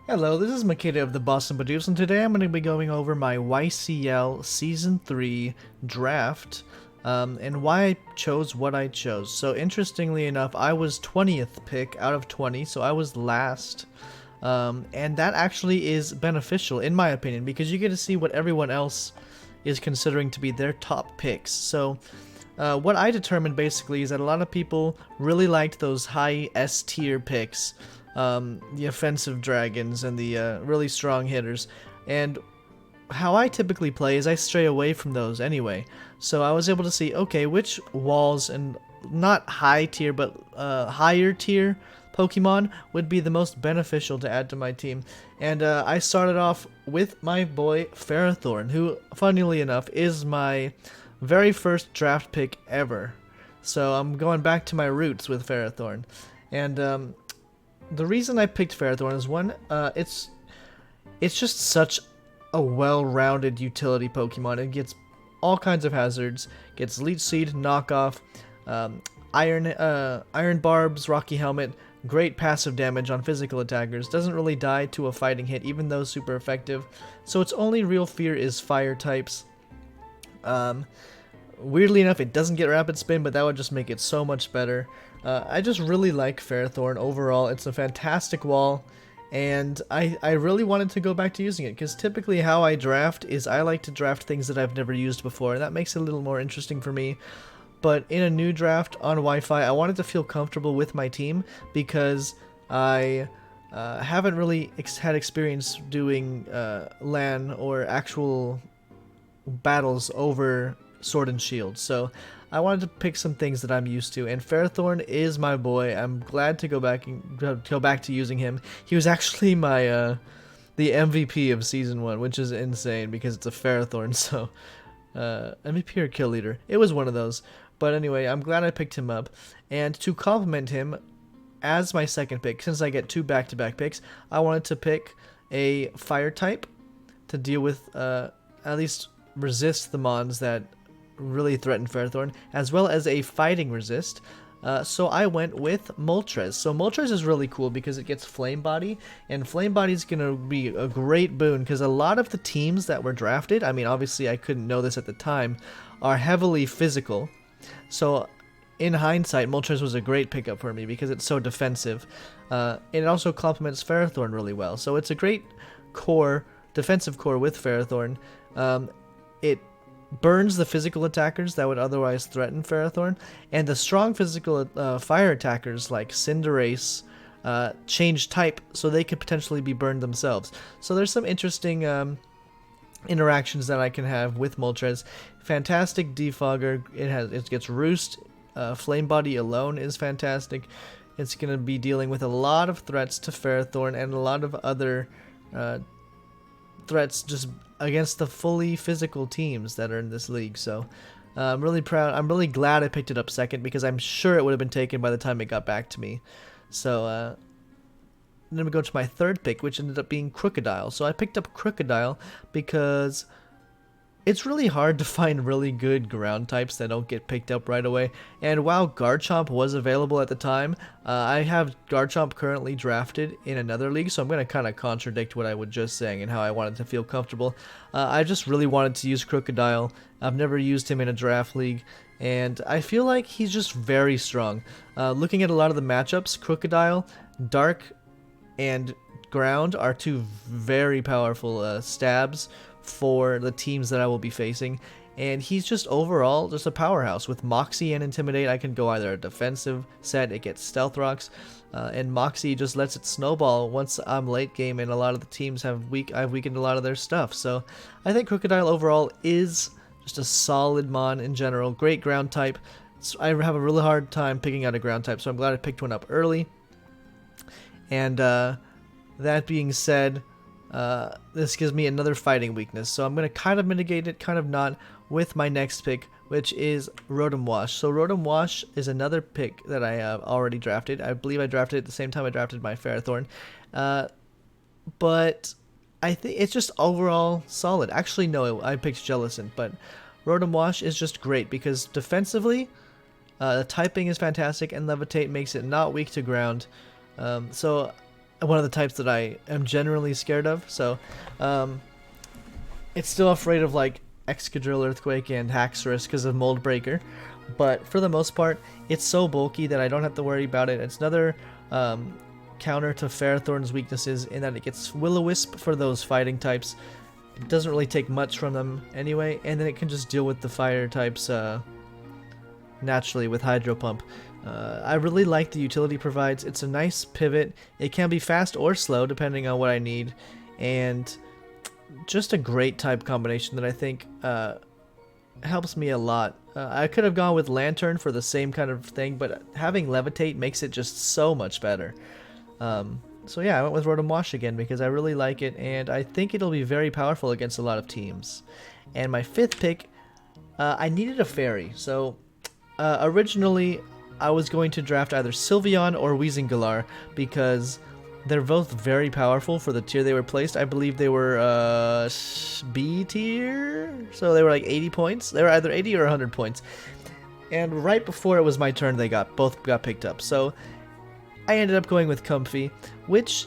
Hello, this is Makita of the Boston Bidoofs, and today I'm going to be going over my YCL Season 3 draft, and why I chose what I chose. So interestingly enough, I was 20th pick out of 20, so I was last. And that actually is beneficial, in my opinion, because you get to see what everyone else is considering to be their top picks. So what I determined basically is that a lot of people really liked those high S tier picks. The offensive dragons and the really strong hitters, and how I typically play is I stray away from those anyway. So I was able to see, okay, which walls and not high tier but higher tier Pokemon would be the most beneficial to add to my team. And I started off with my boy Fairthorn, who funnily enough is my very first draft pick ever. So I'm going back to my roots with Fairthorn. And the reason I picked Fairthorn is one, it's just such a well-rounded utility Pokemon. It gets all kinds of hazards, gets Leech Seed, Knockoff, Iron Barbs, Rocky Helmet, great passive damage on physical attackers, doesn't really die to a fighting hit even though super effective, so its only real fear is fire types. Weirdly enough, it doesn't get Rapid Spin, but that would just make it so much better. I just really like Fairthorn overall. It's a fantastic wall, and I really wanted to go back to using it, because typically how I draft is I like to draft things that I've never used before, and that makes it a little more interesting for me. But in a new draft on Wi-Fi, I wanted to feel comfortable with my team, because I haven't really had experience doing LAN or actual battles over Sword and Shield, so I wanted to pick some things that I'm used to, and Fairthorn is my boy. I'm glad to go back to using him. He was actually my the MVP of Season 1, which is insane because it's a Fairthorn, so MVP or Kill Leader. It was one of those. But anyway, I'm glad I picked him up, and to complement him as my second pick, since I get two back-to-back picks, I wanted to pick a Fire type to deal with, at least resist the mons that really threatened Fairthorn, as well as a fighting resist. So I went with Moltres. So Moltres is really cool because it gets Flame Body, and Flame Body is going to be a great boon because a lot of the teams that were drafted, I mean obviously I couldn't know this at the time, are heavily physical. So in hindsight, Moltres was a great pickup for me because it's so defensive. And it also complements Fairthorn really well. So it's a great core, defensive core with Fairthorn. It burns the physical attackers that would otherwise threaten Fairthorn, and the strong physical fire attackers like Cinderace change type so they could potentially be burned themselves. So there's some interesting interactions that I can have with Moltres. Fantastic defogger. It gets Roost. Flame Body alone is fantastic. It's going to be dealing with a lot of threats to Fairthorn and a lot of other threats just against the fully physical teams that are in this league. So I'm really proud. I'm really glad I picked it up second because I'm sure it would have been taken by the time it got back to me. So then we go to my third pick, which ended up being Crocodile. So I picked up Crocodile because it's really hard to find really good ground types that don't get picked up right away. And while Garchomp was available at the time, I have Garchomp currently drafted in another league, so I'm going to kind of contradict what I was just saying and how I wanted to feel comfortable. I just really wanted to use Crocodile. I've never used him in a draft league, and I feel like he's just very strong. Looking at a lot of the matchups, Crocodile, Dark, and Ground are two very powerful stabs for the teams that I will be facing, and he's just overall just a powerhouse. With Moxie and Intimidate, I can go either a defensive set, it gets Stealth Rocks, and Moxie just lets it snowball once I'm late game, and a lot of the teams I've weakened a lot of their stuff. So I think Crocodile overall is just a solid mon in general. Great ground type. I have a really hard time picking out a ground type, so I'm glad I picked one up early. And that being said, this gives me another fighting weakness, so I'm going to kind of mitigate it, kind of not, with my next pick, which is Rotomwash. So Rotomwash is another pick that I have already drafted. I believe I drafted it at the same time I drafted my Fairthorn. But I think it's just overall solid. Actually, no, I picked Jellicent, but Rotomwash is just great because defensively, the typing is fantastic, and Levitate makes it not weak to ground. So one of the types that I am generally scared of. So it's still afraid of like Excadrill, Earthquake, and Haxorus because of Mold Breaker. But for the most part, it's so bulky that I don't have to worry about it. It's another counter to Fairthorn's weaknesses in that it gets Will-O-Wisp for those fighting types. It doesn't really take much from them anyway, and then it can just deal with the fire types naturally with Hydro Pump. I really like the utility provides. It's a nice pivot. It can be fast or slow depending on what I need, and just a great type combination that I think helps me a lot. I could have gone with Lantern for the same kind of thing, but having Levitate makes it just so much better. So yeah, I went with Rotomwash again because I really like it, and I think it'll be very powerful against a lot of teams. And my 5th pick, I needed a fairy. So originally I was going to draft either Sylveon or Weezinglar because they're both very powerful for the tier they were placed. I believe they were B tier, so they were like 80 points. They were either 80 or 100 points. And right before it was my turn, they both got picked up. So I ended up going with Comfey, which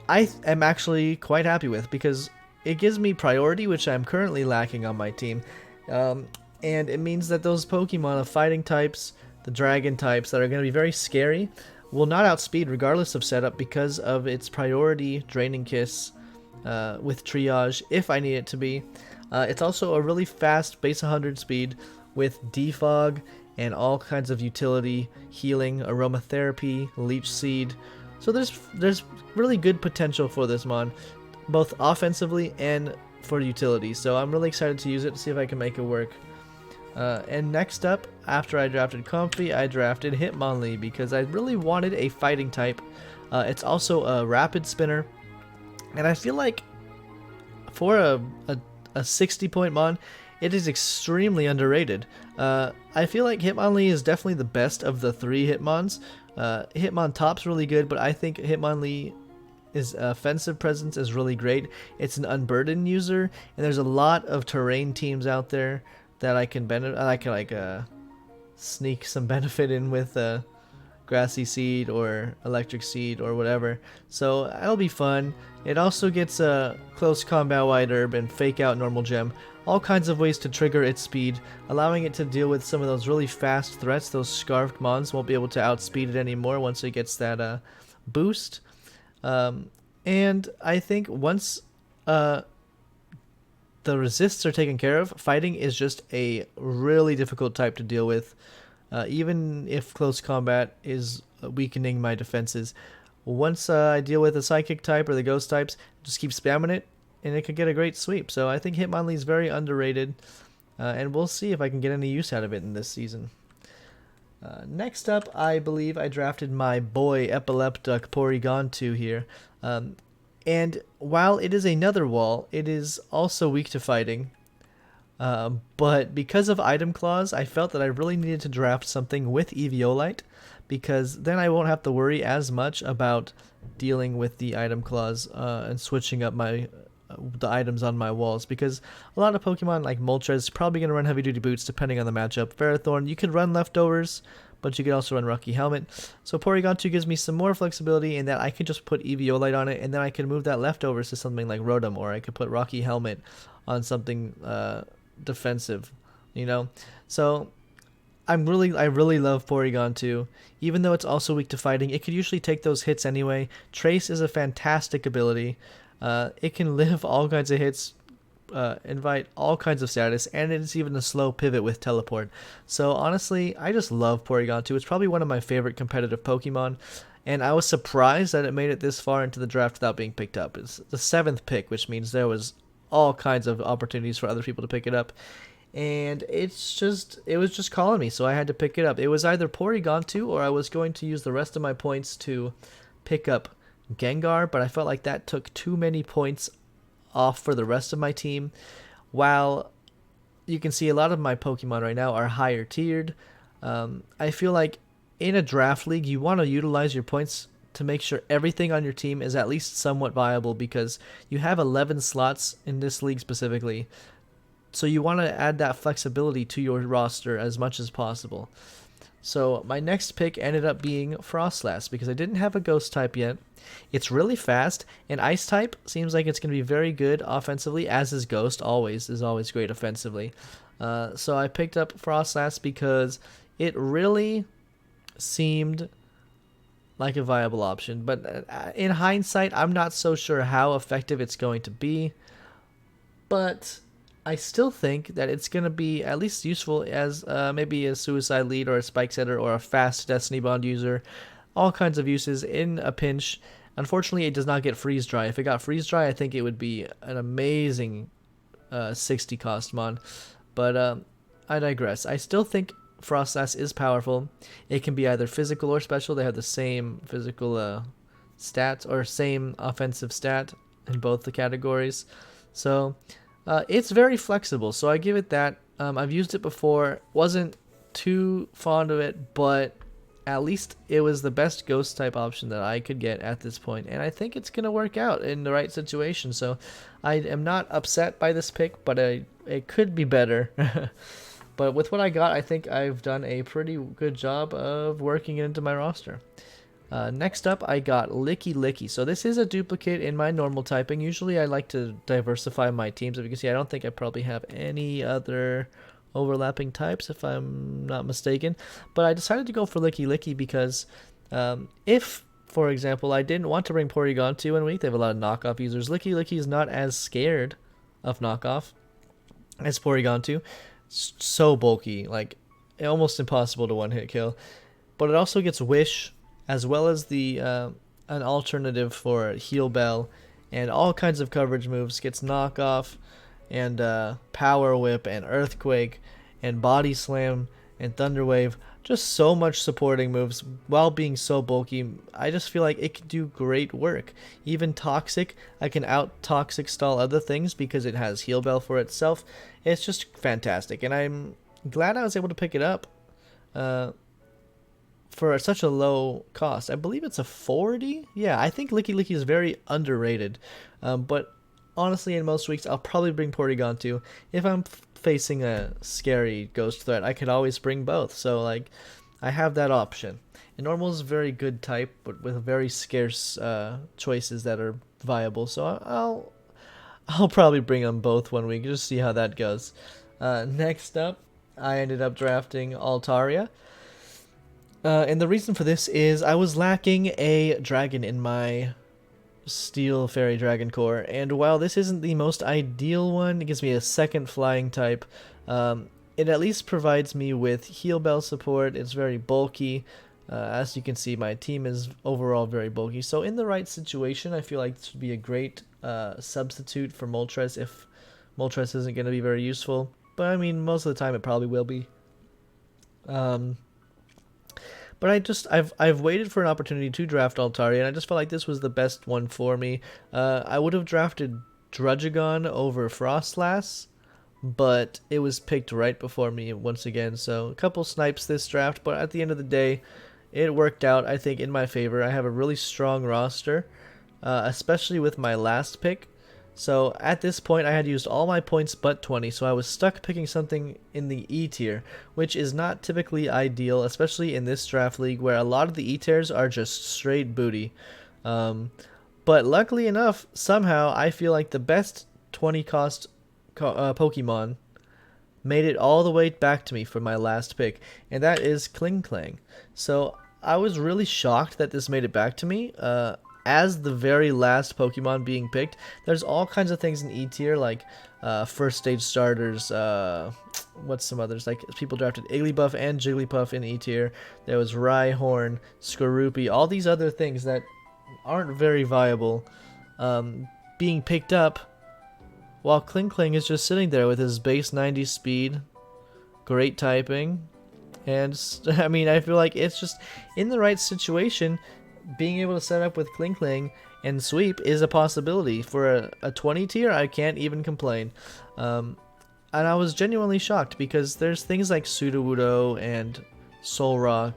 I am actually quite happy with because it gives me priority, which I'm currently lacking on my team. And it means that those Pokemon of fighting types, the dragon types that are going to be very scary, will not outspeed regardless of setup because of its priority Draining Kiss with Triage if I need it to be. It's also a really fast base 100 speed with Defog and all kinds of utility, healing, aromatherapy, Leech Seed. So there's really good potential for this mon, both offensively and for utility. So I'm really excited to use it to see if I can make it work. And next up, after I drafted Comfey, I drafted Hitmonlee because I really wanted a fighting type. It's also a rapid spinner, and I feel like for a 60 point mon, it is extremely underrated. I feel like Hitmonlee is definitely the best of the 3 Hitmons. Hitmontop's really good, but I think Hitmonlee his offensive presence is really great. It's an unburdened user, and there's a lot of terrain teams out there that I can sneak some benefit in with Grassy Seed or Electric Seed or whatever. So that'll be fun. It also gets a Close Combat Wide Herb and Fake Out Normal Gem. All kinds of ways to trigger its speed, allowing it to deal with some of those really fast threats. Those Scarfed Mons won't be able to outspeed it anymore once it gets that boost. And I think once the resists are taken care of, fighting is just a really difficult type to deal with. Even if close combat is weakening my defenses, once I deal with the psychic type or the ghost types, just keep spamming it and it could get a great sweep. So I think Hitmonlee is very underrated, and we'll see if I can get any use out of it in this season. Next up, I believe I drafted my boy Epileptic Porygon II here. And while it is another wall, it is also weak to fighting. But because of item clause, I felt that I really needed to draft something with Eviolite, because then I won't have to worry as much about dealing with the item clause and switching up the items on my walls, because a lot of Pokemon like Moltres is probably going to run heavy duty boots depending on the matchup. Fairthorn, you could run leftovers, but you could also run Rocky Helmet. So Porygon 2 gives me some more flexibility in that I can just put Eviolite on it, and then I can move that leftovers to something like Rotom, or I could put Rocky Helmet on something defensive, you know. So I really love Porygon 2. Even though it's also weak to fighting, it could usually take those hits anyway. Trace is a fantastic ability. It can live all kinds of hits, invite all kinds of status, and it's even a slow pivot with teleport. So honestly, I just love Porygon 2. It's probably one of my favorite competitive Pokemon, and I was surprised that it made it this far into the draft without being picked up. It's the 7th pick, which means there was all kinds of opportunities for other people to pick it up, and it was just calling me, so I had to pick it up. It was either Porygon 2 or I was going to use the rest of my points to pick up Gengar, but I felt like that took too many points off for the rest of my team. While you can see a lot of my Pokemon right now are higher tiered, I feel like in a draft league you want to utilize your points to make sure everything on your team is at least somewhat viable, because you have 11 slots in this league specifically, so you want to add that flexibility to your roster as much as possible. So my next pick ended up being Frostless because I didn't have a ghost type yet. It's really fast, and ice type seems like it's going to be very good offensively, as is ghost is always great offensively. So I picked up Frostless because it really seemed like a viable option. But in hindsight, I'm not so sure how effective it's going to be. But I still think that it's going to be at least useful as maybe a suicide lead or a spike setter or a fast Destiny Bond user. All kinds of uses in a pinch. Unfortunately, it does not get freeze dry. If it got freeze dry, I think it would be an amazing 60 cost mon. But I digress. I still think Frostless is powerful. It can be either physical or special. They have the same physical stats or same offensive stat in both the categories. So it's very flexible, so I give it that. I've used it before, wasn't too fond of it, but at least it was the best ghost type option that I could get at this point, and I think it's going to work out in the right situation, so I am not upset by this pick, but it could be better. But with what I got, I think I've done a pretty good job of working it into my roster. Next up, I got Licky. So this is a duplicate in my normal typing. Usually I like to diversify my teams. As you can see, I don't think I probably have any other overlapping types, if I'm not mistaken. But I decided to go for Licky because if, for example, I didn't want to bring Porygon II in week, they have a lot of knockoff users. Licky is not as scared of knockoff as Porygon II. It's so bulky, like almost impossible to one-hit kill. But it also gets Wish, as well as the an alternative for Heal Bell, and all kinds of coverage moves. Gets Knockoff, and Power Whip, and Earthquake, and Body Slam, and Thunder Wave. Just so much supporting moves while being so bulky. I just feel like it can do great work. Even Toxic, I can out-Toxic stall other things because it has Heal Bell for itself. It's just fantastic, and I'm glad I was able to pick it up for such a low cost. I believe it's a 40. Yeah, I think Licky is very underrated. But honestly, in most weeks, I'll probably bring Porygon II. If I'm facing a scary ghost threat, I could always bring both. So, like, I have that option. And normal is a very good type, but with very scarce choices that are viable. So I'll probably bring them both one week, just see how that goes. Next up, I ended up drafting Altaria. And the reason for this is I was lacking a dragon in my Steel Fairy Dragon core, and while this isn't the most ideal one, it gives me a second flying type. It at least provides me with Heal Bell support. It's very bulky. As you can see, my team is overall very bulky. So in the right situation, I feel like this would be a great substitute for Moltres if Moltres isn't going to be very useful. But I mean, most of the time it probably will be. But I've waited for an opportunity to draft Altaria, and I just felt like this was the best one for me. I would have drafted Druddigon over Frostless, but it was picked right before me once again. So a couple snipes this draft, but at the end of the day, it worked out, I think, in my favor. I have a really strong roster, especially with my last pick. So at this point, I had used all my points but 20, so I was stuck picking something in the E tier, which is not typically ideal, especially in this draft league where a lot of the E tiers are just straight booty. But luckily enough, somehow I feel like the best 20 cost Pokemon made it all the way back to me for my last pick, and that is Klinklang. So I was really shocked that this made it back to me. As the very last Pokemon being picked. There's all kinds of things in E tier, like first stage starters, what's some others, like people drafted Igglybuff and Jigglypuff in E tier. There was Rhyhorn, Skorupi, all these other things that aren't very viable being picked up, while Klinklang is just sitting there with his base 90 speed, great typing, and I mean, I feel like it's just in the right situation. Being able to set up with Klinklang and Sweep is a possibility. For a 20 tier, I can't even complain. And I was genuinely shocked because there's things like Sudowoodo and Solrock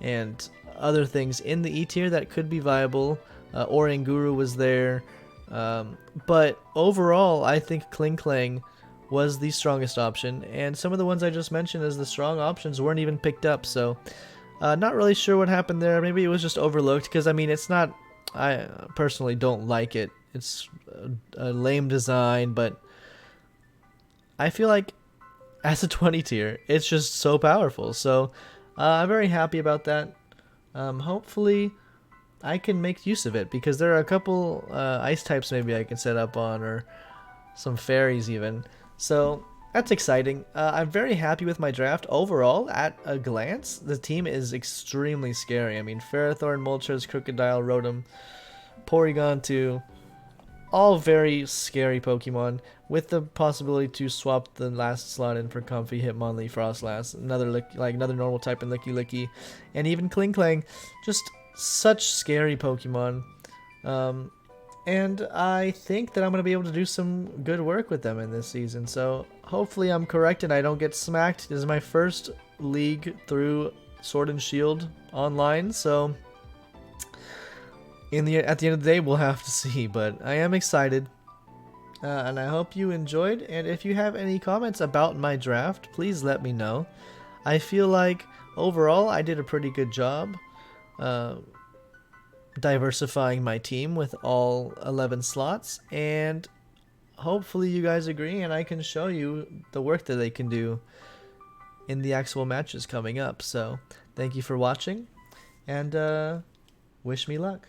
and other things in the E tier that could be viable. Oranguru was there. But overall, I think Klinklang was the strongest option, and some of the ones I just mentioned as the strong options weren't even picked up, so not really sure what happened there. Maybe it was just overlooked, because I mean, it's not, I personally don't like it. It's a lame design, but I feel like as a 20 tier, it's just so powerful, so I'm very happy about that. Hopefully I can make use of it, because there are a couple ice types maybe I can set up on, or some fairies even. So that's exciting. I'm very happy with my draft overall. At a glance, the team is extremely scary. I mean, Fairthorn, Moltres, Crocodile, Rotom, Porygon II, all very scary Pokemon, with the possibility to swap the last slot in for Comfy, Hitmonlee, Frostless, another normal type in Licky, and even Kling. Just such scary Pokemon. And I think that I'm going to be able to do some good work with them in this season. So hopefully I'm correct and I don't get smacked. This is my first league through Sword and Shield online. So at the end of the day, we'll have to see. But I am excited. And I hope you enjoyed. And if you have any comments about my draft, please let me know. I feel like overall I did a pretty good job. Diversifying my team with all 11 slots, and hopefully you guys agree and I can show you the work that they can do in the actual matches coming up. So thank you for watching, and wish me luck.